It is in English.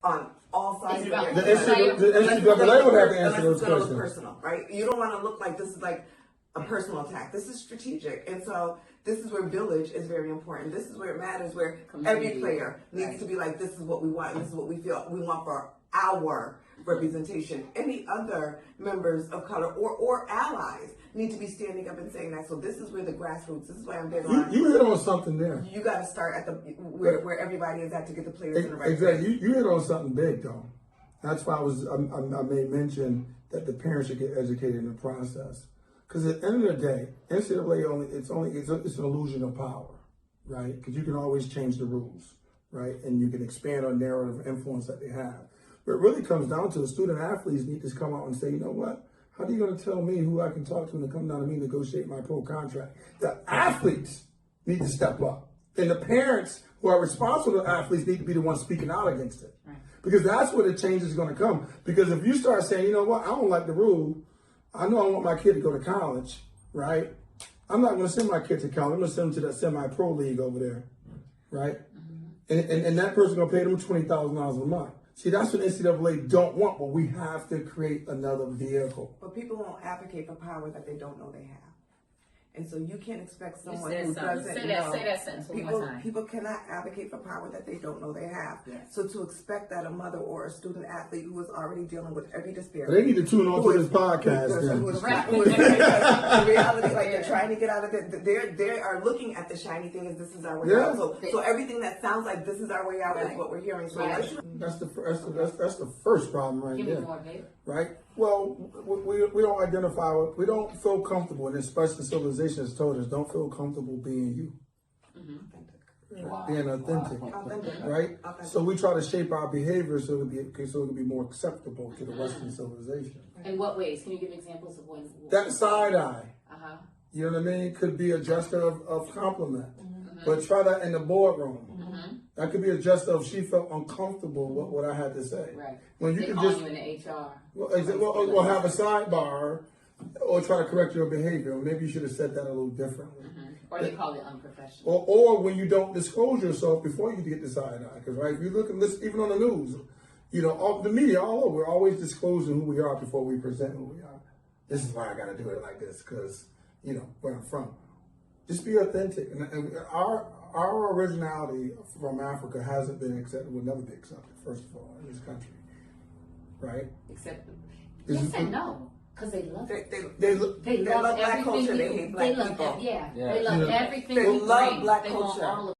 on all sides of The NCAA would have to answer those look questions. personal, right? You don't want to look like this is like a personal attack. This is strategic. And so this is where village is very important. This is where it matters, where every player needs to be like, this is what we want, and this is what we feel we want for our representation. Any other members of color or allies need to be standing up and saying that. So this is where the grassroots, this is why I'm big on. You hit on something there. You got to start at the where everybody is at to get the players in the right exactly. place. You hit on something big though. That's why I made mention that the parents should get educated in the process. Because at the end of the day, NCAA it's an illusion of power, right? Because you can always change the rules, right? And you can expand on narrative influence that they have. But it really comes down to the student athletes need to come out and say, you know what? How are you going to tell me who I can talk to and come down to me and negotiate my pro contract? The athletes need to step up. And the parents who are responsible for athletes need to be the ones speaking out against it. Right. Because that's where the change is going to come. Because if you start saying, you know what, I don't like the rule. I know I want my kid to go to college, right? I'm not going to send my kid to college. I'm going to send them to that semi-pro league over there, right? Mm-hmm. And that person's going to pay them $20,000 a month. See, that's what NCAA don't want, but we have to create another vehicle. But people won't advocate for power that they don't know they have. And so you can't expect someone who doesn't know. Say that sentence one more time. People cannot advocate for power that they don't know they have. Yes. So to expect that a mother or a student athlete who is already dealing with every disparity. They need to tune on to this podcast. The reality, like they're trying to get out of it. They are looking at the shiny thing as this is our way out. So everything that sounds like this is our way out is what we're hearing. So that's the first problem right there. Right? Well, we don't identify with, we don't feel comfortable, and especially civilization has told us, don't feel comfortable being you. Being authentic. Right? So we try to shape our behavior so it can be more acceptable to the Western civilization. In what ways? Can you give examples of when? That side eye. You know what I mean? Could be a gesture of compliment. But try that in the boardroom. That could be a gesture of she felt uncomfortable with what I had to say. Right. When you can just you in the HR. Well, have a sidebar, or try to correct your behavior. Maybe you should have said that a little differently. Or they call it unprofessional. Or when you don't disclose yourself before you get the side eye. Because right, if you look and listen, even on the news, you know, all the media all over, we're always disclosing who we are before we present who we are. This is why I got to do it like this, because you know where I'm from. Just be authentic, and our originality from Africa hasn't been accepted. Will never be accepted. First of all, in this country, right? Accepted. Yes and no, because they love it. They love black culture. They hate black people. They love everything. They love black culture.